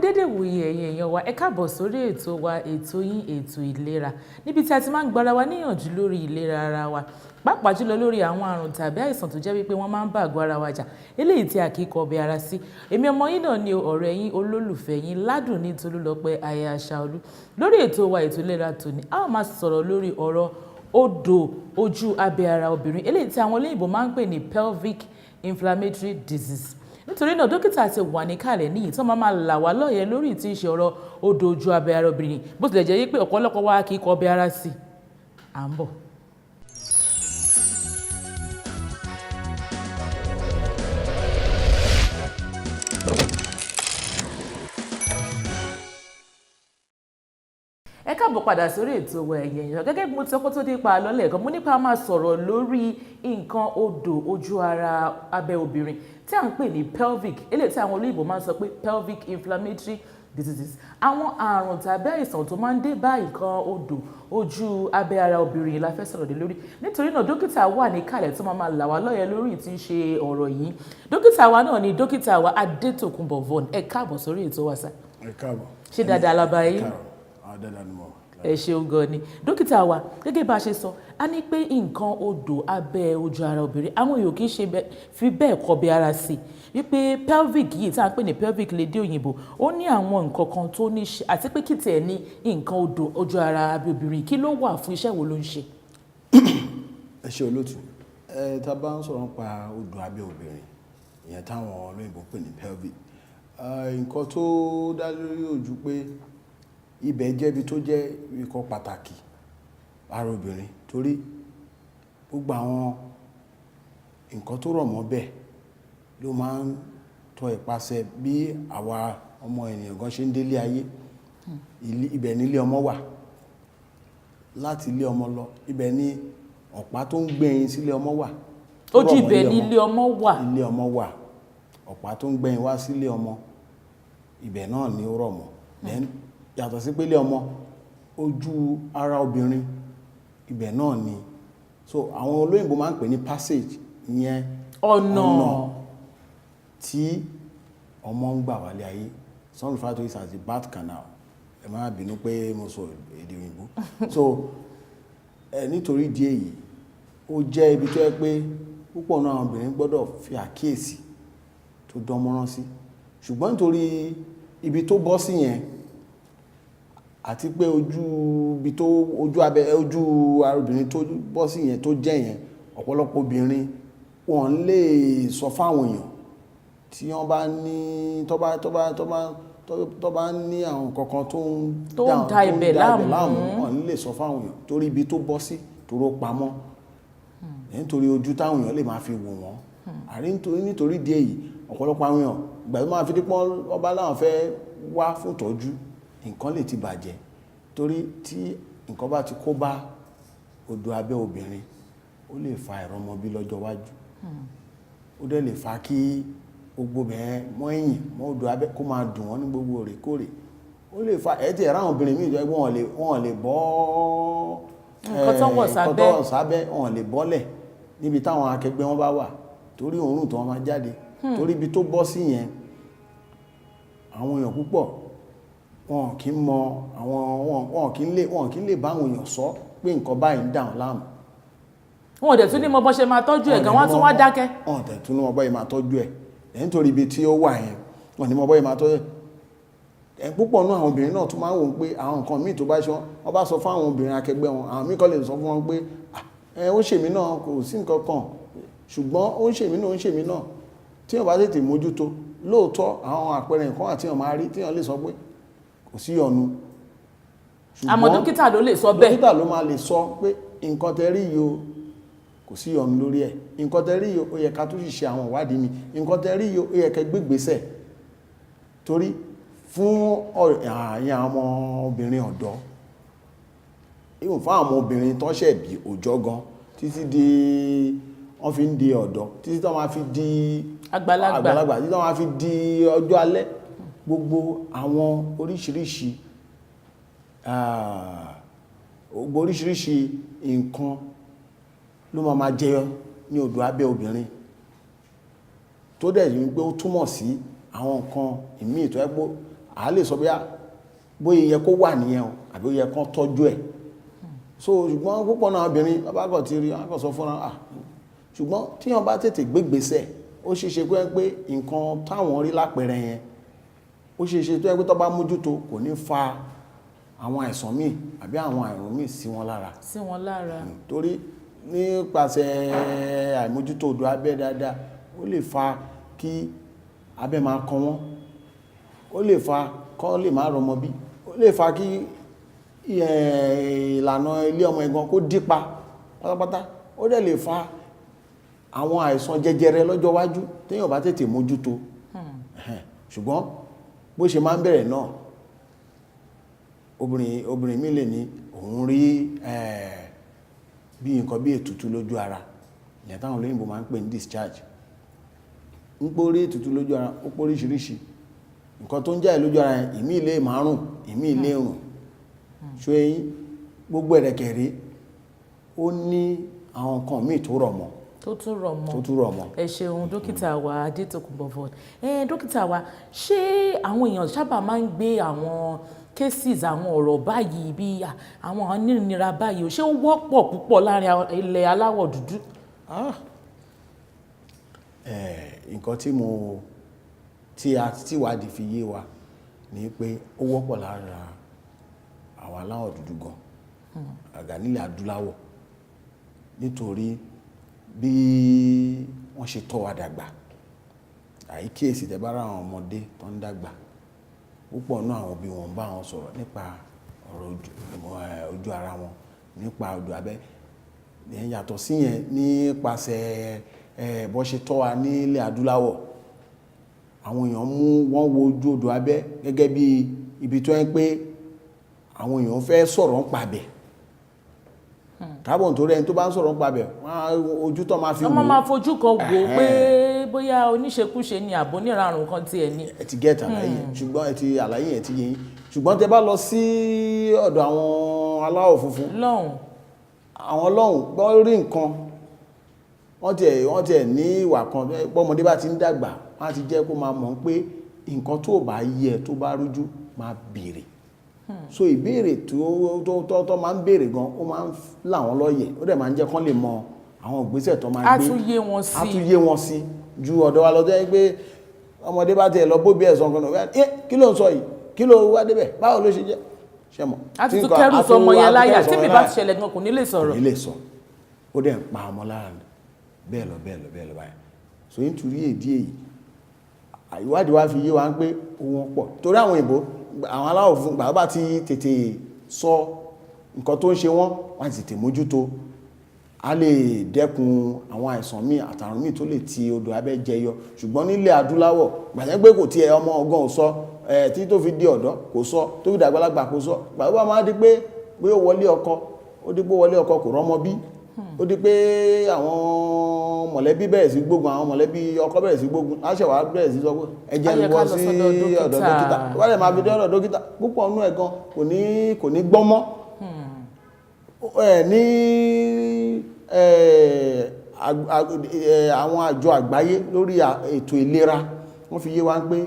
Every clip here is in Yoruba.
Dédé wòye ẹ̀yin èèyàn wa ẹ káàbọ̀ sórí ètò wa ètò yín ètò ìlera níbi tí a ti máa ń gbára wa níyànjú lórí ìlera ara wa pàápàá jùlọ lórí àwọn àrùn tàbí àìsàn tó jẹ́ wípé wọ́n máa ń bá àgọ́ ara wa jà eléyìí tí a kì í kọbi ara sí. Èmi ọmọ yín náà ni ọ̀rẹ́ yín olólùfẹ́ yín Ládùnní Tolúlọpẹ́ aya Ṣàolú. Lórí ètò wa ètò ìlera tòní a ó máa sọ̀rọ̀ lórí ọ̀rọ̀ odò ojú abẹ́ ara obìnrin eléyìí tí àwọn olóyìnbó máa ń pè ní pelvic inflammatory disease. Nítorí náà dókítà ti wà níkàlẹ̀ níyì tí wọ́n máa là wá lóye lórí tí í ṣe ọ̀rọ̀ odò ojú abẹ́ ara obìnrin bó tilẹ̀ jẹ́ pé ọ̀pọ̀lọpọ̀ wa kì í kọbi ara sí. À ń bọ̀. Ẹ káàbọ̀ padà sórí ètò wa ẹ̀yin èèyàn gẹ́gẹ́ bí mo ti sọ tó dé pa lọ́lẹ̀ kan mo nípa máa sọ̀rọ̀ lórí nǹkan odò ojú ara abẹ́ obìnrin tí à ń pè ní pelvic eléyìí tí àwọn olóyìnbó máa ń sọ pé pelvic inflammatory diseases. Àwọn àrùn tàbí àìsàn tó máa ń dé bá nǹkan odò ojú abẹ́ ara obìnrin la fẹ́ sọ̀rọ̀ dé lórí. Nítorí náà dókítà wà níkàlẹ̀ tó máa là wá lóye lórí tí ń ṣe ọ̀rọ̀ yìí. Dókítà wa náà ni dókítà wa Adétòkunbọ̀ Von. Ẹ káàbọ̀ sórí ètò wa sà. Ẹ káàbọ̀. Ṣé dáadáa la bá yín? Dáadáa ni mo wà. Ẹ ṣeun gan ni dókítà wa gẹ́gẹ́ bá a ṣe sọ a ní pé nǹkan odò abẹ́ ojú ara obìnrin àwọn èèyàn kì í ṣe fi bẹ́ẹ̀ kọbi ara sí wípé pelvic yìí tí a ń pè ní pelvic lédè òyìnbó ó ní àwọn nǹkan kan tó ní ṣe àti pé kí tiẹ̀ ní nǹkan odò ojú ara abẹ́ obìnrin kí ló wà fún iṣẹ́ wo ló ń ṣe. Ẹ ṣe olóòtú tá a bá ń sọ̀rọ̀ nípa odò abẹ́ obìnrin ìyẹn táwọn olóyìnbó pè ní pelvic nǹkan tó dá lórí ojú pé ibẹ̀ jẹ́ ibi tó jẹ́ nǹkan pàtàkì ara obìnrin torí gbogbo àwọn nǹkan tó rọ̀ mọ́ bẹ́ẹ̀ ló máa ń tọ ipasẹ̀ bí àwa ọmọ ènìyàn gan ṣe ń délé ayé. Ibẹ̀ ní ilé ọmọ wà, láti ilé ọmọ lọ ibẹ̀ ní ọ̀pá tó ń gbé ẹyin sílé ọmọ wà. Ojú ibẹ̀ ní ilé ọmọ wà. Ilé ọmọ wà, ọ̀pá tó ń gbé ẹyin wá sílé ọmọ ibẹ̀ náà ni ó rọ̀ mọ́. Yàtọ̀ sí pé ilé ọmọ ojú ara obìnrin ibẹ̀ náà ni so àwọn olóyìnbó máa ń pè ní passage ìyẹn ọ̀nà tí ọmọ ń gbà wálé ayé. Some refer to it as the birth canal. Ẹ má bínú pé mo sọ èdè òyìnbó. So nítorí ìdí èyí ó jẹ́ ibi tó yẹ pé púpọ̀ náà àwọn obìnrin gbọ́dọ̀ fi àkíyèsí tó dánmọ́rán sí ṣùgbọ́n nítorí ibi tó bọ́ sí yẹn àti pé ojú ara obìnrin tó bọ́ sí yẹn tó jẹ́ yẹn ọ̀pọ̀lọpọ̀ obìnrin wọ́n lè sọ fáwọn èèyàn tí wọ́n bá ní tó bá ní àwọn kankan tó ń da ibẹ̀ láàmú wọ́n lè sọ fáwọn èèyàn torí ibi tó bọ́ sí toró pamọ́ nítorí ojú táwọn èèyàn lè máa fi wò wọ́n nítorí díẹ̀ yìí ọ̀pọ̀lọpọ̀ àwọn èèyàn ìgbà tó máa fi dípọ́n ọba láwọn fẹ́ wá fún ìtọ́jú nǹkan lè ti bàjẹ́ torí tí nǹkan bá ti kó bá odò abẹ́ obìnrin ó lè fa ìrọmọbí lọ́jọ́ wájú ó dẹ̀ lè fa kí gbogbo bẹ́ẹ̀ mọ́ ẹ̀yìn mọ́ odò abẹ́ kó máa dùn wọ́n ní gbogbo òrèkóòrè ó lè fa ẹ̀ẹ́tì ẹ̀rá àwọn obìnrin míì jọ wọ́n lè bọ́ nǹkan tó wọ̀ sábẹ́ wọ́n lè bọ́lẹ̀ níbi táwọn akẹgbẹ́ wọn bá wà torí òórùn tó wọ́n máa jáde torí ibi tó bọ́ sí yẹn àwọn èèyàn púpọ̀ wọn kì í mọ wọn kì í lè bá àwọn èèyàn sọ pé nǹkan báyìí ń dà wọ́n láàmú. Wọn ò dẹ̀ tún ní mọ bọ́ ṣe máa tọ́jú ẹ̀ gan wọ́n tún wá dákẹ́. Wọn ò dẹ̀ tún ní mọ bọ́ ṣe máa tọ́jú ẹ̀ nítorí ibi tí ó wà yẹn wọn ní mọ bọ́ ṣe máa tọ́jú ẹ̀. Púpọ̀ náà àwọn obìnrin náà tún máa ń wò ó pé àwọn nǹkan míì tó bá ṣe wọ́n bá sọ fún àwọn obìnrin akẹgbẹ́ wọn àwọn míì kọ́ lè sọ fún wọn pé ó ṣèmí náà kò sí nǹkan kan ṣùgbọ́n ó ń ṣèmí náà tí wọ́n bá tètè mójútó lóòótọ́ àwọn àpẹẹrẹ nǹkan àti wọ́n máa rí tí wọ́n lè sọ pé kò sí ọ̀nù. Àmọ́ dókítà ló lè sọ bẹ́ẹ̀. Dókítà ló máa lè sọ pé nǹkan tẹ́ rí yìí o kò sí ọ̀nù lórí ẹ̀ nǹkan tẹ́ rí yìí ó yẹ ká tún ṣe àwọn ìwádìí mi nǹkan tẹ́ rí yìí ó yẹ ká gbé ìgbésẹ̀ torí fún àyàn àwọn obìnrin ọ̀dọ́ even fún àwọn obìnrin tó ṣẹ̀ bí òjọ́ gan títí di wọ́n fi ń di ọ̀dọ́ títí tó máa fi di àgbàlagbà títí tó máa fi di ọjọ́ alẹ́ gbogbo àwọn oríṣiríṣi nǹkan ló máa jẹyọ ní odò abẹ́ obìnrin tó dẹ̀ yìí pé ó túmọ̀ sí àwọn nǹkan ìmí ìtọ́ ẹ́pọ̀ a lè sọ bóyá yẹ kó wà nìyẹn o àbí ó yẹ kán tọ́jú ẹ̀. So ṣùgbọ́n púpọ̀ náà obìnrin bàbá kan ti rí akọ̀ sọ fúnra ṣùgbọ́n tíyàn bá tètè gbégbèsẹ̀ ó ṣeéṣe pé nǹkan táwọn rí lápẹẹrẹ yẹn ó ṣeéṣe tó yẹ pé tó bá mójútó kò ní fa àwọn àìsàn míì àbí àwọn àìrùn míì sí wọn lára. Torí nípasẹ̀ àìmójútó odò abẹ́ dáadáa ó lè fa kí abẹ́ máa kan wọ́n, ó lè fa kán lè máa rọmọ bí, ó lè fa kí ìlànà ilé ọmọ ẹ̀gan kó dípa pátápátá, ó dẹ̀ lè fa àwọn àìsàn jẹjẹrẹ lọ́jọ́ wájú téèyàn bá tètè mójútó. Ṣùgbọ́n bó ṣe máa ń bẹ̀rẹ̀ náà obìnrin mi lè ní òun rí bí nǹkan bí ètùtù lójú ara, ìyẹn táwọn olóyìnbó máa ń pè ní discharge. ń pé orí ètùtù lójú ara ó pé oríṣiríṣi nǹkan tó ń jáde lójú ara yẹn ìmí ilé márùn ìmí ilé rùn ṣó eyín gbogbo ẹ̀rẹ̀kẹ̀rẹ̀ ó ní àwọn nǹkan míì tó rọ̀ mọ́ tó tún rọ̀ mọ́. Ẹ ṣeun dókítà wa Adétòkunbọ̀ Vaughan. Dókítà wa, ṣé àwọn èèyàn sábà máa ń gbé àwọn cases àwọn ọ̀rọ̀ báyìí bí àwọn onírìnira báyìí ṣé ó wọ́pọ̀ púpọ̀ láàrin ilẹ̀ aláwọ̀ dúdú? Nǹkan tí ìwádìí fi yé wa ni pé ó wọ́pọ̀ lára àwọn aláwọ̀ dúdú gan àgà nílẹ̀ adúláwọ̀ nítorí bí wọ́n ṣe tọ́ wa dàgbà àìkíyèsí tẹ́bára àwọn ọmọdé tó ń dàgbà púpọ̀ náà àwọn òbí wọn bá wọn sọ̀rọ̀ nípa ọ̀rọ̀ ojú ara wọn nípa odò abẹ́ yàtọ̀ sí yẹn nípasẹ̀ bó ṣe tọ́ wa nílẹ̀ adúláwọ̀ àwọn èèyàn wọ́n wo ojú odò abẹ́ gẹ́gẹ́ bí ibi tó ń pé àwọn èèyàn fẹ́ sọ̀rọ̀ ń pabẹ̀ kábọ̀n tó rẹ̀ tó bá ń sọ̀rọ̀ ń pabẹ̀ ojú tó máa fi wò wọ́n máa fojú kan wò pé bóyá oníṣekúṣe ni àbò nírarùn kan tí ẹ ní. ẹ ti gẹ́ẹ̀tì àlàyé yẹn ṣùgbọ́n ẹ ti àlàyé yẹn ti yé yín ṣùgbọ́n tẹ bá lọ sí ọ̀dọ̀ àwọn aláwọ̀ funfun àwọn lọ́hùn gbọ́ rí nǹkan wọ́n tiẹ̀ ní ìwà kan bọ́mọdé bá ti ń dàgbà wọ́n á ti jẹ́ kó máa mọ̀ pé nǹkan tó bá yẹ tó bá rújú máa béèrè so ìbéèrè tó máa ń béèrè gan ó máa ń là wọ́n lọ́yẹ̀ ó dẹ̀ máa ń jẹ́ kán lè mọ àwọn ìgbésẹ̀ tó máa gbé á tún yé wọn sí ju ọ̀dọ̀ wa lọ́jọ́ pé ọmọdé bá tiẹ̀ lọ bóbi ẹ̀sán kan náà kí ló ń sọ yìí kí ló wá débẹ̀ báwo ló ṣe jẹ́ ṣe mọ̀. a ti tún kẹrù sọmọ yẹn láyà tí mi bá ti ṣẹlẹ̀ gan kò ní lè sọ̀rọ̀. kò ní lè sọ ó dẹ̀ ń pa ọmọ lára bẹ́ẹ̀ lọ báyìí so nítorí èdè èyí ìwádìí wa fi yé wa pé òun pọ̀ torí àwọn òyìnbó àwọn aláwọ̀ fún bàbá ti tètè sọ nǹkan tó ń ṣe wọ́n wọ́n ti tètè mójútó a lè dẹ́kun àwọn àìsàn míì àtàrùn míì tó lè ti odò abẹ́ jẹyọ ṣùgbọ́n nílẹ̀ adúláwọ̀ gbàgbé kò tiẹ̀ ọmọ ọgán ò sọ tí tó fi di ọ̀dọ́ kò sọ tó fi dàgbàlagbà kò sọ bàbá máa di pé ó wọlé ọkọ kò rọ́mọ bí ó di pé àwọn mọ̀lẹ́bí bẹ̀rẹ̀ sí gbógun àwọn mọ̀lẹ́bí ọkọ bẹ̀rẹ̀ sí gbógun aṣẹ̀wà bẹ̀rẹ̀ sí sọ pé ẹjẹ́ ń wọ́ sí ọ̀dọ̀ dókítà tó bá lè máa fi dé ọ̀dọ̀ dókítà púpọ̀ nínú ẹ̀ gan kò ní gbọ́mọ́ ní àwọn àjọ àgbáyé lórí ètò ìlera wọ́n fi yé wa pé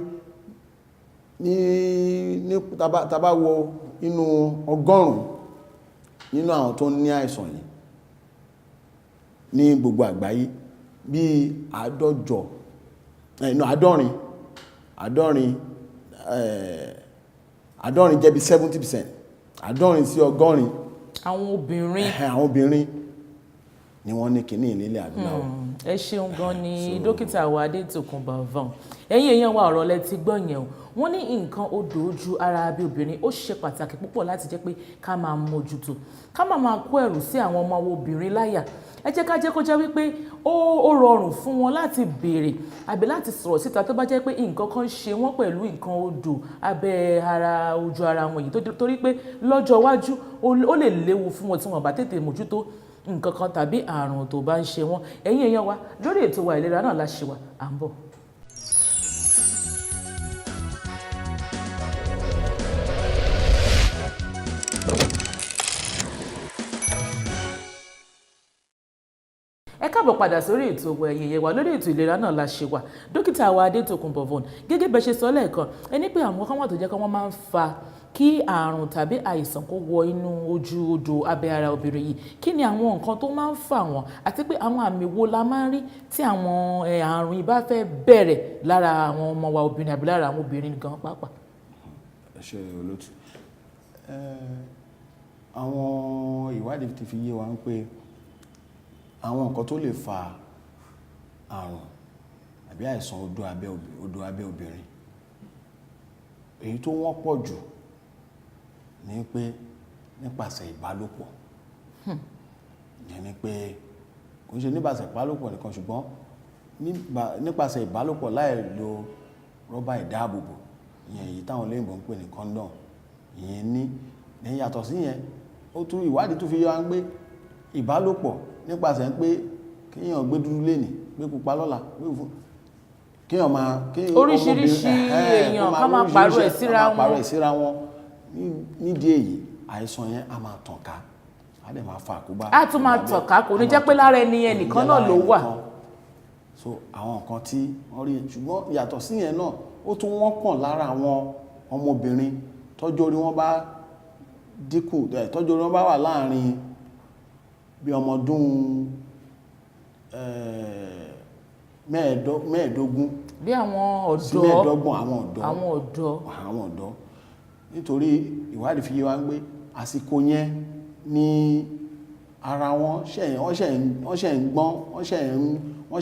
ní tàbá wo inú 100 nínú àwọn tó ní àìsàn yìí ní gbogbo àgbáyé bí 50% jẹ́ bí 70%, 70 sí 100 àwọn obìnrin ni wọ́n ní kìíní ìlélẹ̀ adúláwọ̀. Ẹ ṣeun gan ni dókítà wa Adétòkunbọ̀ Vaughan. Ẹ̀yin èèyàn wa ọ̀rọ̀ lẹ ti gbọ́ yẹn o. Wọ́n ní nǹkan odò ojú ara bí obìnrin ó ṣe pàtàkì púpọ̀ láti jẹ́ pé ká máa mójútó ká máa kó ẹ̀rù sí àwọn ọmọ obìnrin láyà. Ẹ jẹ́ ká jẹ́ kó jẹ́ wípé ó rọrùn fún wọn láti béèrè àbí láti sọ̀rọ̀ síta tó bá jẹ́ pé nǹkan kan ṣe wọ́n pẹ̀lú nǹkan odò abẹ́ ara ojú ara wọn yìí torí pé lọ́jọ́ iwájú ó lè léwu fún wọn tí wọ́n bá tètè mójútó nǹkan kan tàbí àrùn tó bá ń ṣe wọ́n. Ẹ̀yin èèyàn wa lórí ètò wa ìlera náà la ṣe wà à ń bọ̀. Ẹ káàbọ̀ padà sórí ètò ẹ̀yẹ̀yẹ̀ wa lórí ètò ìlera náà la ṣe wà. Dókítà wa Adétòkunbọ̀ Von, gẹ́gẹ́ bẹ́ẹ̀ ṣe sọ lẹ́ẹ̀kan, ẹni pé àwọn kan wà tó jẹ́ pé wọ́n máa ń fa kí àrùn tàbí àìsàn kó wọ inú ojú odò abẹ́ ara obìnrin yìí. Kí ni àwọn nǹkan tó máa ń fà wọ́n, àti pé àwọn àmì wo la máa ń rí tí àwọn àrùn yìí bá fẹ́ bẹ̀rẹ̀ lára àwọn ọmọ wa obìnrin àbí lára àwọn obìnrin gan pàápàá? Ẹ ṣé olóòtú. Àwọn ìwádìí ti fi yé wa pé àwọn nǹkan tó lè fa àrùn àbí àìsàn odò abẹ́ obìnrin, èyí tó wọ́pọ̀ jù ní pé nípasẹ̀ ìbálòpọ̀. Ìyẹn ni pé kò ń ṣe nípasẹ̀ ìbálòpọ̀ nìkan, ṣùgbọ́n nípasẹ̀ ìbálòpọ̀ láì lo rọ́bà ìdáàbòbò, ìyẹn èyí táwọn olóyìnbó ń pè ní condom. Ìyẹn ní yàtọ̀ sí yẹn, ó tún ìwádìí tó fi yé wa pé ìbálòpọ̀ nípasẹ̀ pé kíyàn gbé dúdú lénìí, gbé pupa lọ́la, kíyàn máa oríṣiríṣi èèyàn ká máa pàrọ̀ ẹ̀ síra wọn. Nídìí èyí àìsàn yẹn a máa tàn ká, a dẹ̀ máa fa àkóbá. A tún máa tàn ká, kò ní jẹ́ pé lára ẹni ẹnìkan náà ló wà. So àwọn nǹkan tí wọ́n rí, ṣùgbọ́n yàtọ̀ sí yẹn náà ó tún wọ́pọ̀ lára àwọn ọmọbìnrin tọ́jú orí wọn bá dínkù, tọ́jú orí wọn bá wà láàrin bí ọmọ ọdún mẹ́ẹ̀ẹ́dógún bí àwọn sí ọ̀dọ́, mẹ́ẹ̀ẹ́dọ́gbọ̀n, àwọn ọ̀dọ́. Nítorí ìwádìí fi yé wa pé àsìkò yẹn ni ara wọn wọ́n ṣẹ̀ ń gbọ́n, wọ́n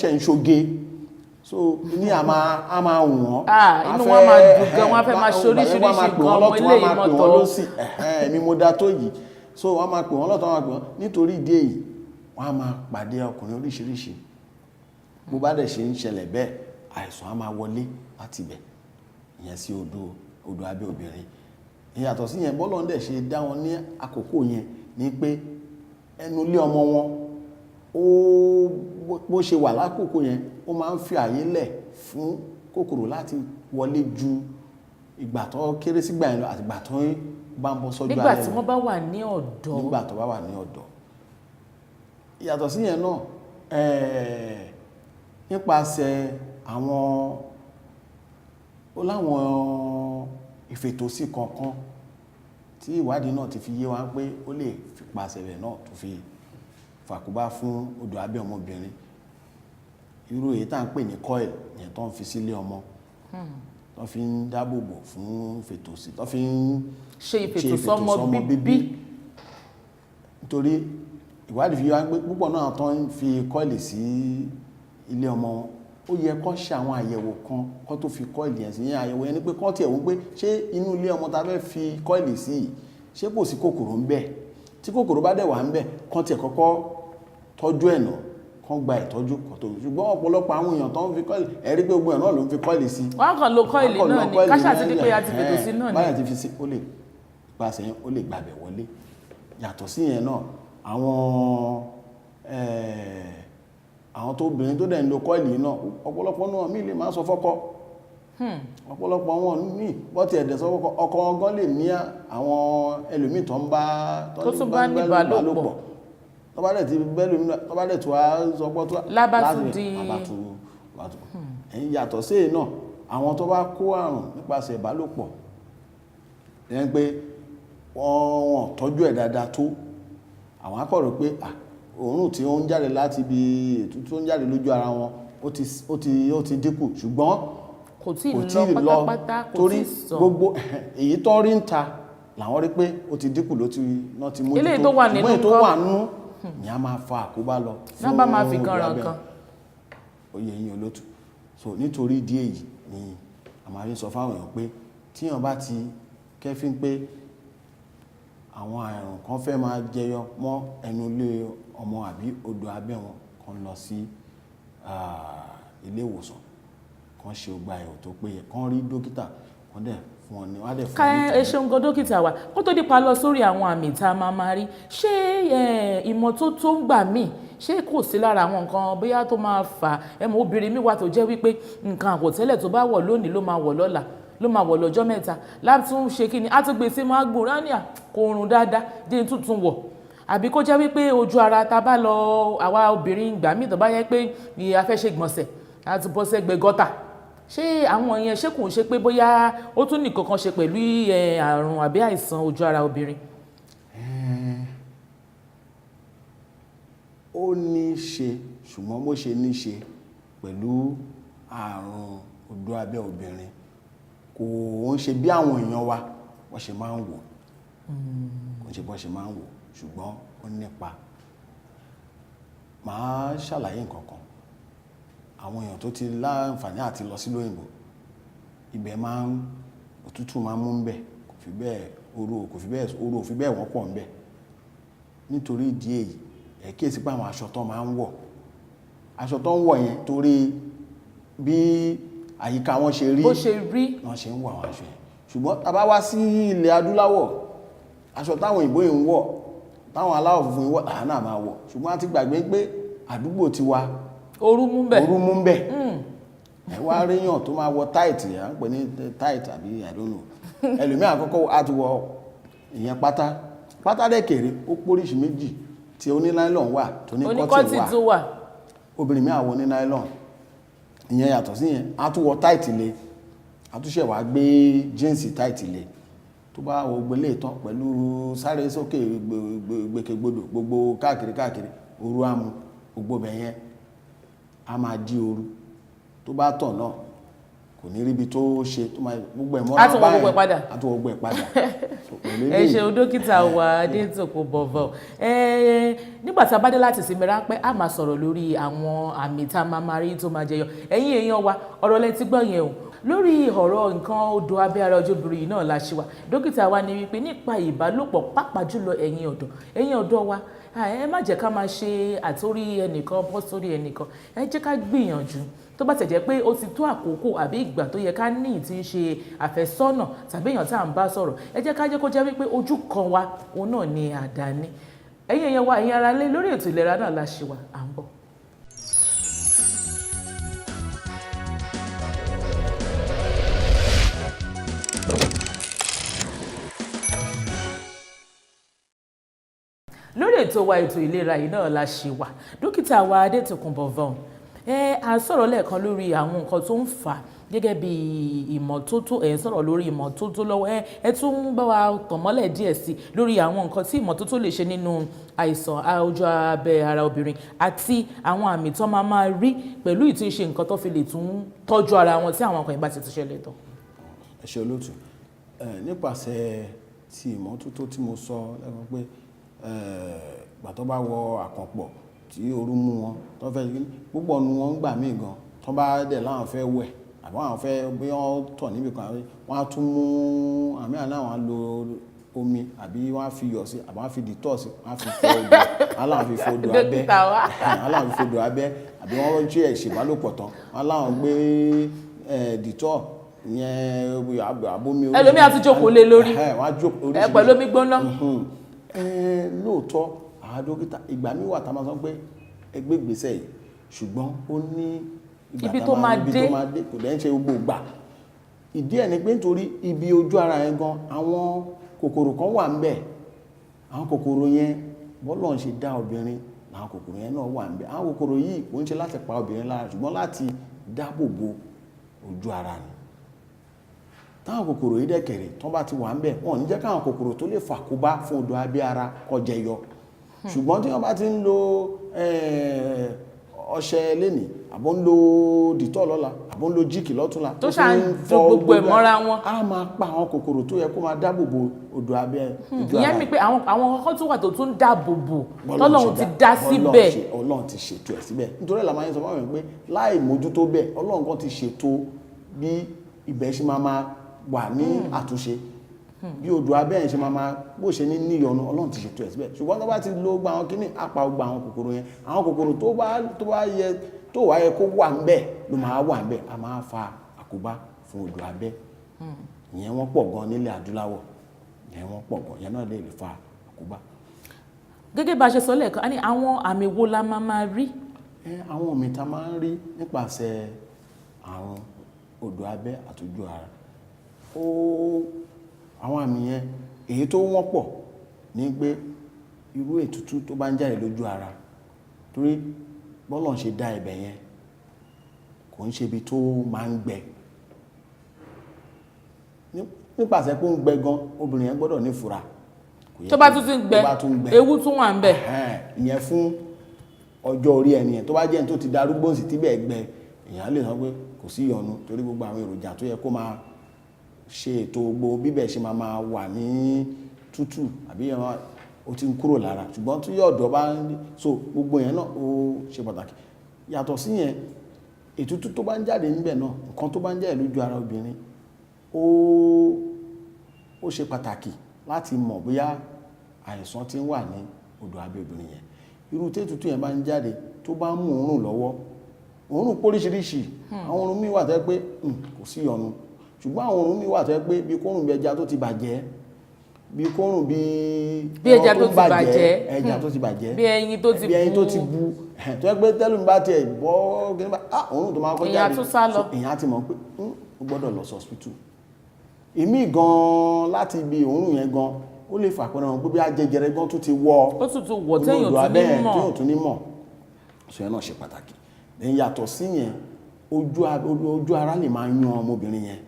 ṣẹ̀ ń ṣoge. So ní a máa wọ̀n. Inú wọn máa dùn gan, wọ́n fẹ́ máa ṣe oríṣiríṣi gan, ọmọ ilé ìmọ̀tọ̀ ló sì. Èmi mo dá tó yìí. So wọ́n máa pè wọ́n lọ́tọ̀, wọ́n máa pè wọ́n nítorí ìdí èyí, wọ́n á máa pàdé ọkùnrin oríṣiríṣi. Bó bá dẹ̀ ṣe ń ṣẹlẹ̀ bẹ́ẹ̀, àìsàn á máa wọlé láti ibẹ̀, ìyẹn sí odò abẹ́ obìnrin. Ìyàtọ̀ sí yẹn, bọ́lọ́run dẹ̀ ṣe dá wọn ní àkókò yẹn ni pé ẹnu ilé ọmọ wọn bó ṣe wà lákòókò yẹn, ó máa ń fi àyè lẹ̀ fún kòkòrò láti wọlé ju ìgbà tó kéré sígbà yẹn lọ àti ìgbà tó bá ń bọ́ sọ́jú alẹ́. Nígbà tí wọ́n bá wà ní ọ̀dọ́. Nígbà tó bá wà ní ọ̀dọ́. Ìyàtọ̀ sí yẹn náà, nípasẹ̀ ó láwọn ìfètòsí kankan tí ìwádìí náà ti fi yé wa pé ó lè fipasẹ̀ rẹ̀ náà tó fi fàkóbá fún odò abẹ́ ọmọbìnrin. Irú èyí tá ń pè ní coil yẹn tó ń fi sílé ọmọ, tó fi ń dáàbòbò fún ìfètòsí, tó fi ń ṣe ìfètòsọ́mọ bíbí. Nítorí ìwádìí fi yé wa pé púpọ̀ náà tó ń fi coil sí ilé ọmọ wọn, ó yẹ kó ṣe àwọn àyẹ̀wò kan kó tó fi coil yẹn sí. Yẹn àyẹ̀wò yẹn ni pé kó tiẹ̀ wò pé ṣé inú ilé ọmọ ta fẹ́ fi coil sí ṣé kò sí kòkòrò ń bẹ̀. Tí kòkòrò bá dẹ̀ wà ń bẹ̀, kó tiẹ̀ kọ́kọ́ tọ́jú ẹ̀ náà, kó gba ìtọ́jú kó tó. Ṣùgbọ́n ọ̀pọ̀lọpọ̀ àwọn èèyàn tó ń fi coil, ẹ̀rí pé gbogbo ẹ̀ náà ló ń fi coil sí. Wọ́n kàn lo coil náà ni, káṣà ti di pé a ti fètò sí náà ni. Báyà ti fi sí, ó lè pàṣẹ yẹn, ó lè gbàbẹ̀ wọlé. Yàtọ̀ sí yẹn náà, àwọn tó obìnrin tó dẹ̀ ń lo coil yìí náà, ọ̀pọ̀lọpọ̀ náà mí lè máa sọ fọ́kọ. Ọ̀pọ̀lọpọ̀ wọn ní bọ́tí ẹ̀dẹ̀ sọ fọ́kọ, ọkọ wọn gan lè ní àwọn ẹlòmíì tó ń bá níbálòpọ̀. Tó bá dẹ̀ ti bẹ́lòmíì, tó bá dẹ̀ tó wá sọpọ̀ tó lábàtú. Yàtọ̀ sí èyí náà, àwọn tó bá kó àrùn nípasẹ̀ ìbálòpọ̀, ẹni pé wọ́n tọ́jú ẹ̀ dáadáa tó, àwọn akọ̀rọ̀ pé òórùn tí ó ń jáde láti ibi ètùtù tó ń jáde lójú ara wọn ó ti dínkù, ṣùgbọ́n kò tí ì lọ pátápátá, kò tí ì sọ. Gbogbo èyí tó rí ń ta làwọn rí pé ó ti dínkù náà ti mójútó. Eléyìí tó wà nínú nǹkan, ṣùgbọ́n èyí tó wà nínú ni a máa fa àkóbá lọ. Náà bá máa fi kan ra kan. Oyè yín olótù. So nítorí ìdí èyí ni a máa rí sọ fáwọn èèyàn pé tíyàn bá ti kẹ́fín pé àwọn àrùn kan fẹ́ máa jẹyọ mọ́ ẹnu ilé ọmọ àbí odò abẹ́ wọn, kan lọ sí ilé ìwòsàn, kan ṣe ògbà ẹ̀rọ tó péye, kan rí dókítà, kan dẹ̀ fún ọ ní wọ́n dẹ̀ fún ọ ní ẹ ṣeun gan dókítà wa. Kó tó dípa lọ sórí àwọn àmì tá a máa rí, ṣé ìmọ́tótó ń gbà míì, ṣé kò sí lára àwọn nǹkan bóyá tó máa fà obìnrin mi wà tó jẹ́ wípé nǹkan àwọ̀tẹ́lẹ̀ tó bá wọ̀ lónìí ló máa wọ̀ lọ́la, ló máa wọ̀ lọ́jọ́ mẹ́ta, látún ṣe kí ni á tún gbé sí máa gbòòrán ní kò rùn dáadáa dín tuntun wọ̀. àbí kó jẹ́ wípé ojú ara ta bá lọ àwa obìnrin ìgbà míì tó bá yẹ pé a fẹ́ ṣe gbọ̀nsẹ̀ àti bọ́ sẹ́gbẹ̀ẹ́ gọ́tà ṣé àwọn yẹn ṣé kò ń ṣe pé bóyá ó tún nìkan kan ṣe pẹ̀lú àrùn àbí àìsàn ojú ara obìnrin. Ó ní ṣe ṣùgbọ́n bó ṣe ní ṣe pẹ̀lú àrùn ojú abẹ́ obìnrin kò ń ṣe bí àwọn èèyàn wa wọ́n ṣe máa ń wò kò ń ṣe bọ́ ṣe máa ń wò ṣùgbọ́n ó nípa. Màá ṣàlàyé nǹkan kan. Àwọn èèyàn tó ti láǹfààní àti lọ sí lóyìnbó ibẹ̀ òtútù máa ń mú ń bẹ̀ kò fi bẹ́ẹ̀ oru ò fi bẹ́ẹ̀ wọ́pọ̀ ń bẹ̀. Nítorí ìdí èyí ẹ kíyèsí pé àwọn aṣọ tó máa ń wọ̀ aṣọ tó ń wọ̀ yẹn torí bí àyíká wọn ṣe rí bó ṣe rí wọ́n ṣe ń wọ̀ àwọn aṣọ yẹn. Ṣùgbọ́n tá bá wá sí ilẹ̀ adúláwọ̀ aṣọ táwọn òyìnbó yìí ń wọ̀ táwọn aláwọ̀ funfun wọ̀ làwọn náà máa wọ̀ ṣùgbọ́n a ti gbàgbé pé àdúgbò tiwa ooru mú ń bẹ̀ ẹ wá ríyàn tó máa wọ táìtì à ń pè ní táìtì àbí I don't know ẹlòmíì àkọ́kọ́ á ti wọ ìyẹn pátá dẹ̀kẹ̀rẹ̀ ó póríṣi méjì tí oníláìlọ́n wà tó ní kọ́tì wà obìnrin mi àwọn oníláìlọ́n ìyẹn yàtọ̀ sí yẹn á tún wọ táìtì le á tún ṣẹ̀ wá gbé jíǹsì táìtì le tó bá wọ gbélé ìtàn pẹ̀lú sáré sókè gbèkègbodò gbogbo káàkiri ooru á mú gbogbo bẹ̀ yẹn a máa jí ooru tó bá tọ̀ náà kò ní ríbi tó ṣe tó máa gbogbo ẹ̀ mọ́ra báyìí àtúwọ̀ gbogbo ẹ̀ padà. ẹ ṣeun dókítà wa Adétòkunbọ̀ nígbà tá a bá dé láti sinmi ráńpẹ́ a máa sọ̀rọ̀ lórí àwọn àmì tá a máa rí tó máa jẹyọ ẹ̀yin èèyàn wa ọ̀rọ̀ lẹ ti gbọ́ yẹn o lórí ọ̀rọ̀ nǹkan odò abẹ́ ara obìnrin náà la ṣe wà dókítà wa ní wípé nípa ìbálòpọ̀ pàápàá jùlọ ẹ̀yin ọ̀dọ́ wa ẹ má jẹ́ ká máa ṣe àtórí ẹnìkan bọ́ sórí ẹnìkan ẹ jẹ́ ká gbìyànjú tó bá tẹ̀jẹ́ pé ó ti tó àkókò àbí ìgbà tó yẹ ká ní ìtí ń ṣe àfẹ́sọ́nà tàbí èèyàn tá à ń bá sọ̀rọ̀ ẹ jẹ́ ká jẹ́ kó jẹ́ wípé ojú kan wa òun náà ni àdáni ẹ̀yin èèyàn wa ẹ̀yin ará lé lórí ètò ìlera náà la ṣe wà à ń bọ̀. lórí ètò wa ètò ìlera yìí náà la ṣe wà dókítà wa Adétòkunbọ̀ a sọ̀rọ̀ lẹ́ẹ̀kan lórí àwọn nǹkan tó ń fà gẹ́gẹ́ bí ìmọ́tótó sọ̀rọ̀ lórí ìmọ́tótó lọ́wọ́ ẹ tún bá wa tàn mọ́lẹ̀ díẹ̀ sí lórí àwọn nǹkan tí ìmọ́tótó lè ṣe nínú àìsàn ojú abẹ́ ara obìnrin àti àwọn àmì tó máa rí pẹ̀lú ìtí ṣe nǹkan tó fi lè tún tọ́jú ara wọn tí àwọn nǹkan ìbá ti ti ṣẹlẹ̀ tán. ẹ ṣé olóòtú nípasẹ̀ ti ìmọ́tótó tí mo sọ lẹ́kọ̀ọ́ pé gbà tó bá wọ àkànpọ̀ tí ooru mú wọn tó fẹ́ púpọ̀ nu wọn gbà míì gan tó bá dẹ̀ láwọn fẹ́ wẹ̀ àbí àwọn fẹ́ bí wọ́n tọ̀ níbi kan wọ́n á tún mú àmì àná àwọn lo omi àbí wọ́n á fi yọ̀ sí àbí wọ́n á fi dìtọ̀ sí wọ́n á fi fọ odò aláwọn fi fọ odò abẹ́ aláwọn fi fọ odò abẹ́ àbí wọ́n ṣe ìṣèbálòpọ̀ tán aláwọn gbé dìtọ̀ ìyẹn àbomi orí ẹlòmí àti jókòó lé lórí pẹ̀lú omi gbóná. Lóòótọ́ àwọn dókítà ìgbà míì wà tá a máa sọ pé ẹgbẹ́ ìgbésẹ̀ yìí ṣùgbọ́n ó ní ibi tó máa dé kò dẹ́ ń ṣe gbogbo gbà ìdí ẹ̀ ni pé nítorí ibi ojú ara yẹn gan àwọn kòkòrò kan wà ń bẹ̀ àwọn kòkòrò yẹn bọ́lọ̀ ń ṣe dá obìnrin àwọn kòkòrò yẹn náà wà ń bẹ̀ àwọn kòkòrò yìí kò ń ṣe láti pa obìnrin lára ṣùgbọ́n láti dáàbò bo ojú ara ni táwọn kòkòrò yìí dẹ̀kẹ̀rẹ̀ tó bá ti wà ń bẹ̀ wọ́n ní jẹ́ káwọn kòkòrò tó lè fàkóbá fún odò abẹ́ ara kó jẹyọ ṣùgbọ́n tí wọ́n bá ti ń lo ọṣẹ lẹ́nìí àbọ̀ ń lo dìtọ́ lọ́la àbọ̀ ń lo jíìkì lọ́túnla tó ṣàn fọ gbogbo ẹ̀ mọ́ra wọn á máa pa àwọn kòkòrò tó yẹ kó máa dáàbò bo odò abẹ́ ojú ara ìyẹn mi pé àwọn kọ́kọ́ tó wà tó tún dáàbò bò tọ́lọ́run ti dá síbẹ̀ ọlọ́run ti ṣètò ẹ̀ síbẹ̀ nítorí ẹ̀ la máa ń sọ fún àwọn pé láì mójútó bẹ́ẹ̀ ọlọ́run kan ti ṣètò bí ibẹ̀ ṣe máa wà ní àtúnṣe bí odò abẹ́yẹn ṣe máa bó ṣe ní níyọnu ọlọ́run ti ṣètò ẹ̀ síbẹ̀ ṣùgbọ́n tó bá ti lo gba àwọn kíní apá gba àwọn kòkòrò yẹn àwọn kòkòrò tó wá yẹ kó wà ń bẹ̀ ló máa wà ń bẹ̀ a máa fa àkóbá fún odò abẹ́ ìyẹn wọ́n pọ̀ gan nílẹ̀ adúláwọ̀ ìyẹn wọ́n pọ̀ gan ìyẹn náà lè fa àkóbá. gẹ́gẹ́ bá a ṣe sọ lẹ́ẹ̀kan ní àwọn àmì wo la máa rí. àwọn àmì tá a máa ń rí nípasẹ̀ àrùn odò abẹ́ àtòjú ara àwọn àmì yẹn èyí tó wọ́pọ̀ ní pé irú ètútú tó bá ń jáde lójú ara torí bọ́lọ̀ ń ṣe dá ibẹ̀ yẹn kò ń ṣe ibi tó máa ń gbẹ nípasẹ̀ pé ó ń gbẹ gan obìnrin yẹn gbọ́dọ̀ nífura tó bá tún ti ń gbẹ ewu tún wà ń bẹ ìyẹn fún ọjọ́ orí ẹni yẹn tó bá jẹ́ ẹni tó ti darúgbó sí tíbẹ̀ gbẹ èèyàn lè sọ pé kò sí ìyọnu torí gbogbo àwọn èròjà tó yẹ kó máa ṣe ètò gbogbo bíbẹ̀ ṣe máa wà ní tútù àbí ó ti ń kúrò lára ṣùgbọ́n tí ọ̀dọ́ bá ń so gbogbo yẹn náà ó ṣe pàtàkì yàtọ̀ sí yẹn ètútú tó bá ń jáde níbẹ̀ náà nǹkan tó bá ń jáde lójú ara obìnrin ó ṣe pàtàkì láti mọ̀ bóyá àìsàn tí ń wà ní odò abẹ́ obìnrin yẹn irú tètútú yẹn bá ń jáde tó bá ń mú òórùn lọ́wọ́ òórùn póríṣiríṣi àwọn òórùn míì wà tó yẹ pé kò sí ìyọnu ṣùgbọ́n àwọn òórùn míì wà tó yẹ pé bí kórùn bí ẹja tó ti bàjẹ́ bí kórùn bí ẹja tó ti bàjẹ́ ẹja tó ti bàjẹ́ bí ẹyin tó ti bu tó yẹ pé tẹ́lùmí bá tiẹ̀ bọ́ gẹ́gẹ́ bá òórùn tó máa kọjá èèyàn tún sá lọ èèyàn ti mọ̀ pé ó gbọ́dọ̀ lọ sí hospital èmi gan láti ibi òórùn yẹn gan ó lè fà pẹ́rẹ́ wọn pé bí ajẹjẹrẹ gan tó ti wọ ó tún wọ̀ téèyàn tún ní mọ̀ ṣe náà ṣe pàtàkì ẹ̀yìn yàtọ̀ sí yẹn ojú ara lè máa yún ọmọbìnrin yẹn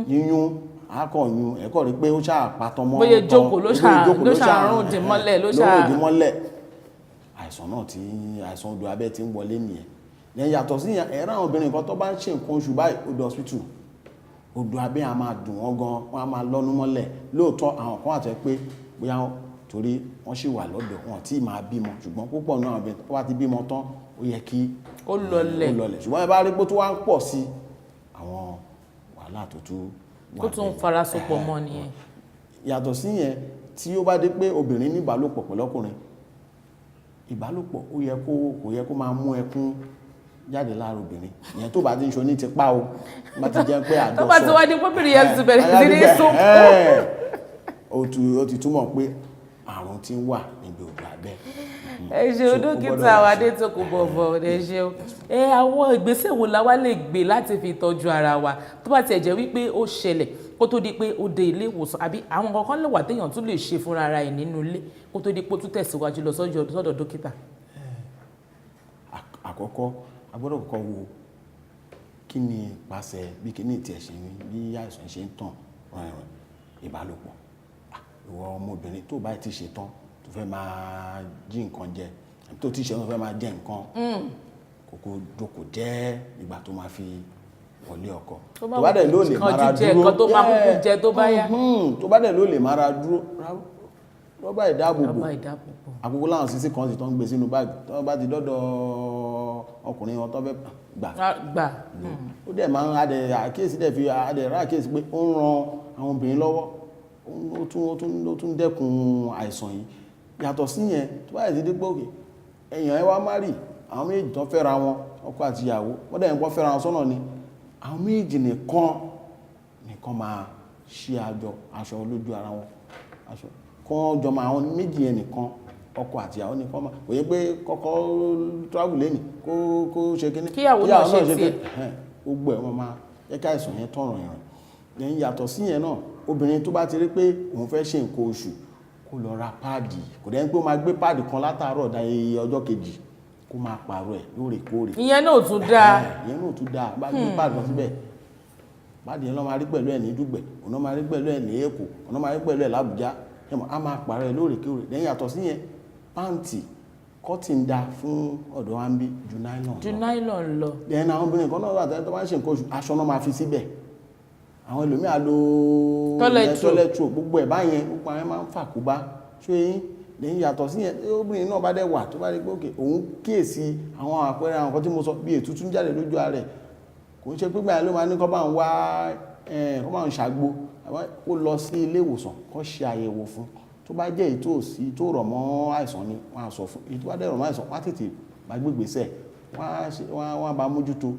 yíyún akọ̀yún ẹ̀kọ́ rí pé ó ṣáà patọ́ mọ́ bóyá jókòó ló ṣàrùn dìmọ́lẹ̀ àìsàn náà tí àìsàn odò abẹ́ ti ń wọlé nìyẹn ẹ̀yìn yàtọ̀ sí yẹn ẹ̀rọ àwọn obìnrin kan tó bá ń ṣe nǹkan oṣù báyìí ó dé hospital odò abẹ́ a máa dùn wọ́n gan wọ́n a máa lọ́nu mọ́lẹ̀ lóòótọ́ àwọn kan àtẹ́ pé bóyá torí wọ́n sì wà lọ́dọ̀ wọn tí máa bímọ ṣùgbọ́n púpọ̀ náà àwọn tó bá ti bímọ tán ó yẹ kí ó lọlẹ̀ ṣùgbọ́n ẹ bá rí pé tó wá ń pọ̀ sí àwọn wàhálà tó tún farasopọ̀ mọ́ nìyẹn yàtọ̀ sí yẹn tí ó bá dé pé obìnrin ní ìbálòpọ̀ pẹ̀lọ́kùnrin ìbálòpọ̀ kò yẹ kó máa mú ẹkún jáde lára obìnrin ìyẹn tó bá ti ń ṣo ní ti pa o bá ti jẹ́ pé àjọsọ tó bá ti wá ní pọ́bìnrin yẹn ti bẹ̀rẹ̀ sí ní sunkún ó ti túmọ̀ pé àrùn ti ń wà níbi odò abẹ́ ẹ ṣeun dókítà wa Adétókunbọ̀ ẹ ṣeun àwọn ìgbésẹ̀ wo la wá lè gbé láti fi tọ́jú ara wa tó bá tiẹ̀ jẹ́ wípé ó ṣẹlẹ̀ kó tó di pé ó dé ilé ìwòsàn àbí àwọn kankan lè wà téèyàn tún lè ṣe fúnra ara ẹ̀ nínú ilé kó tó di pé ó tún tẹ̀síwájú lọ sọ́dọ̀ dókítà. àkọ́kọ́ a gbọ́dọ̀ kọ́kọ́ wo kí ni ìpasẹ̀ bí kí ní ìtì ẹ̀ṣẹ̀ bí àìsàn ṣe ń tàn ràn ìbálòpọ̀ ìwọ ọmọbìnrin tó bá ti ṣe tán tó fẹ́ máa jí nǹkan jẹ tó ti ṣe tó fẹ́ máa jẹ nǹkan kókó jókòó jẹ́ ìgbà tó máa fi wọlé ọkọ tó bá dẹ̀ ló lè mára dúró tó máa kúkú jẹ tó bá yá tó bá dẹ̀ ló lè mára dúró rọ́bà ìdáàbòbò àkókò láwọn sísí kan sì tó ń gbé sínú báàgì tó bá ti dọ́dọ̀ ọkùnrin wọn tó fẹ́ gbà ó dẹ̀ máa ń adẹ̀ àkíyèsí dẹ̀ fi adẹ̀ rá àkíyèsí pé ó ń ran àwọn obìnrin lọ́wọ́ ó tún dẹ́kun àìsàn yìí yàtọ̀ sí yẹn tó bá yẹ ti dé pé òkè èèyàn ẹ wá márì àwọn méjì tó fẹ́ra wọn ọkọ àti ìyàwó wọ́n dẹ̀ ń pọ́ fẹ́ra wọn sọ́nà ni àwọn méjì nìkan máa ṣí aṣọ lójú ara wọn aṣọ kọ́ jọmọ àwọn méjì yẹn nìkan ọkọ àti ìyàwó nìkan máa kò yẹ pé kọ́kọ́ travel lẹ́nì kó ṣe kíní kíyàwó náà ṣe tiẹ̀ gbogbo ẹ̀ wọ́n máa jẹ́ ká àìsàn yẹn tọ̀ràn ìrìn lẹ́yìn yàtọ̀ sí yẹn náà obìnrin tó bá ti rí pé òun fẹ́ ṣe nǹkan oṣù kó lọ ra páàdì kò dẹ́n pé ó máa gbé páàdì kan látàárọ̀ dá iye ọjọ́ kejì kó máa pààrọ̀ ẹ̀ lóòrèkóòrè ìyẹn náà tún dáa bá gbé páàdì kan síbẹ̀ páàdì yẹn lọ́ máa rí pẹ̀lú ẹ̀ ní Dùgbẹ̀ òun náà máa rí pẹ̀lú ẹ̀ ní Èkó òun náà máa rí pẹ̀lú ẹ̀ l'Àbújá a máa pààrọ̀ ẹ̀ lóòrèkóòrè lẹ́yìn yàtọ̀ sí yẹn pàǹtì cotton da fún ọ̀dọ̀ wa ń bí ju nylon lọ lẹ́yìn àwọn obìnrin kan náà wà tẹ́lẹ̀ tó bá ń ṣe nǹkan oṣù aṣọ náà máa fi síbẹ̀ àwọn ẹlòmíà lo tọ́lẹ̀tù gbogbo ẹ̀ báyẹn gbogbo àwọn máa ń fàkóbá ṣó yín lẹ́yìn yàtọ̀ sí yẹn obìnrin náà bá dẹ̀ wà tó bá rí pé òkè òun kíyèsí àwọn àpẹẹrẹ àwọn kan tí mo sọ bí ètútú ń jáde lójú ara rẹ̀ kò ń ṣe pípa ẹ̀ ló máa ní kọ́ bá ń wá kọ́ bá ń ṣàgbo kó lọ sí ilé ìwòsàn kó ṣe àyẹ̀wò fún tó bá jẹ́ èyí tó rọ̀ mọ́ àìsàn ni wọ́n á sọ fún èyí tó bá dẹ̀ rọ̀ mọ́ àìsàn wọ́n á tètè bá gbégbèsẹ̀ wọ́n á bá mójútó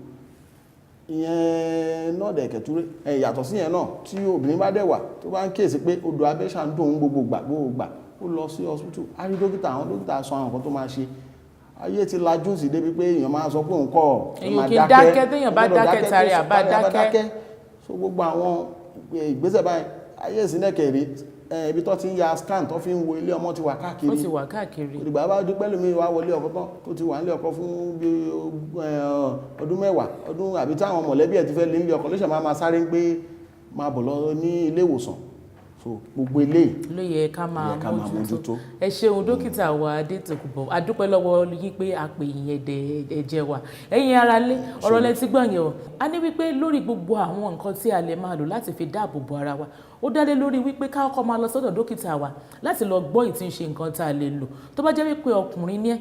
ìyẹn náà dẹ̀ kẹ̀túrẹ́ yàtọ̀ sí yẹn náà tí obìnrin bá dẹ̀ wà tó bá ń kíyèsí pé odò abẹ́ ṣà ń dùn gbogbo gbà ó lọ sí hospital á rí dókítà àwọn dókítà sọ àwọn nǹkan tó máa ṣe ayé ti lajú sí débi pé èèyàn máa sọ pé òun kọ́ èèyàn kì í dákẹ́ téèyàn bá dákẹ́ tàrí àbá dákẹ́ so gbogbo àwọn ìgbésẹ̀ báyìí ayé ìsínẹ́kẹ̀ẹ́rẹ́ ibi tó ti ń ya scan tó fi ń wo ilé ọmọ ti wà káàkiri. ó ti wà káàkiri. ìgbà bá dúpẹ́ lómi wá wọlé ọkọ tán tó ti wà nílé ọkọ fún bí ọdún mẹ́wàá ọdún àbí táwọn mọ̀lẹ́bí ẹ̀ ti fẹ́ lé nílé ọkọ lóṣẹ̀ máa sáré ń pé máa bọ̀ lọ ní ilé ìwòsàn. So gbogbo eléyìí ló yẹ ká máa mójútó. Ẹ ṣeun dókítà wa Adétòkunbọ̀, a dúpẹ́ lọ́wọ́ yín pé a pè yín ẹ̀jẹ̀ wa. Ẹ̀yin ará lé ọ̀rọ̀ lẹ ti gbọ́ yẹn o. A ní wípé lórí gbogbo àwọn nǹkan tí a lè máa lò láti fi dáàbò bo ara wa, ó dálé lórí wípé ká kọ́kọ́ máa lọ sọ́dọ̀ dókítà wa láti lọ gbọ́ ìtí ń ṣe nǹkan tá a lè lò. Tó bá jẹ́ wípé ọkùnrin ní ẹ́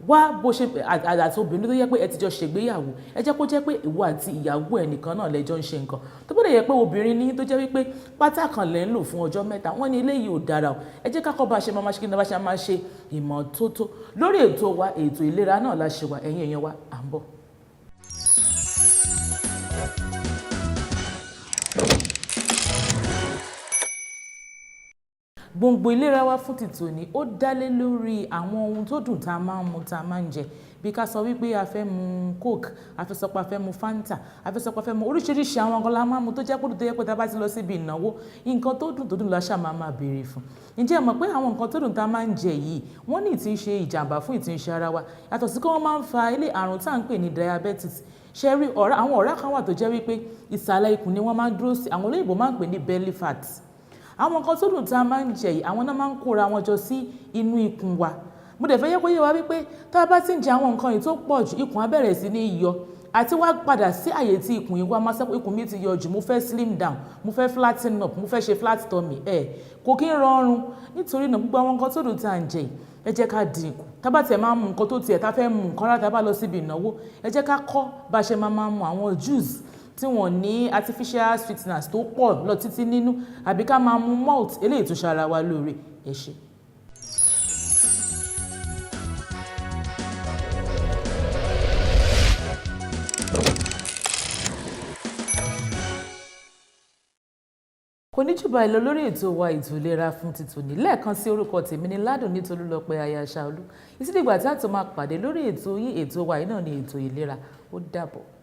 wá bó ṣe àti obìnrin tó yẹ pé ẹ ti jọ ṣègbéyàwó, ẹ jẹ́ kó jẹ́ pé ìwọ àti ìyàwó ẹ nìkan náà lẹ́jọ́ ń ṣe nǹkan. Tó bá dẹ̀ yẹ pé obìnrin ní tó jẹ́ wípé pátá kan lẹ́ ń lò fún ọjọ́ mẹ́ta, wọ́n ní eléyìí ò dára o. Ẹ jẹ́ ká kọ́ bá ṣe máa ṣe kí ni bá ṣe máa ṣe ìmọ́tótó. Lórí ètò wa, ètò ìlera náà la ṣe wà, ẹ̀yin èèyàn wa à ń bọ̀. Gbòǹgbò ìlera wa fún ti tòní ó dálé lórí àwọn ohun tó dùn tá a máa ń mu tá a máa ń jẹ, bí ká sọ wípé a fẹ́ mu Coke, a fẹ́ sọ pé a fẹ́ mu Fanta, a fẹ́ sọ pé a fẹ́ mu oríṣiríṣi àwọn nǹkan la máa ń mu tó jẹ́ pé tó yẹ pé tá a bá ti lọ síbi ìnáwó nǹkan tó dùn la ṣáà máa béèrè fún. Ǹjẹ́ ẹ mọ̀ pé àwọn nǹkan tó dùn tá a máa ń jẹ yìí wọ́n ní ìtì ń ṣe ìjàmbá fún ìtì ń ṣe ara wa, yàtọ̀ sí pé wọ́n máa ń fa ilé àrùn tá à ń pè ní diabetes. Ṣé rí àwọn ọ̀rá kan wà tó jẹ́ wípé ìsàlẹ̀ ikùn ni wọ́n máa ń dúró sí, àwọn olóyìnbó máa ń pè ní belly fat. Àwọn nǹkan tó dùn tá a máa ń jẹ yìí àwọn náà máa ń kóra wọn jọ sí inú ikùn wa. Mo dẹ̀ fẹ́ yẹ kó yé wa wípé tá a bá ti ń jẹ àwọn nǹkan yìí tó pọ̀ jù, ikùn á bẹ̀rẹ̀ sí ní yọ àti wá padà sí àyè tí ikùn yìí wá máa sọ pé ikùn mi ti yọ jù, mo fẹ́ slim down, mo fẹ́ flatten up, mo fẹ́ ṣe flat tummy kò kí ń rọrùn. Nítorí náà gbogbo àwọn nǹkan tó dùn tá à ń jẹ yìí ẹ jẹ́ ká dínkù. Tá bá tiẹ̀ máa mu nǹkan tó tiẹ̀ tá fẹ́ mu nǹkan rárá tá bá lọ síbi ìnáwó, ẹ jẹ́ ká kọ́ bá ṣe máa mu àwọn juice tí wọ́n ní artificial sweeteners tó pọ̀ lọ títí nínú, àbí ká máa mu malt eléyìí tó ṣara wa lóore. Ẹ ṣé. Kò ní jù báyìí lọ lórí ètò wa ètò ìlera fún ti tòní. Lẹ́ẹ̀kan sí orúkọ tèmi ní Ládùnní Tolúlọpẹ́ aya Ṣàolú. Títí dìgbà tí a tún máa pàdé lórí ètò yín ètò wa yìí náà ní ètò ìlera. Ó dàbọ̀.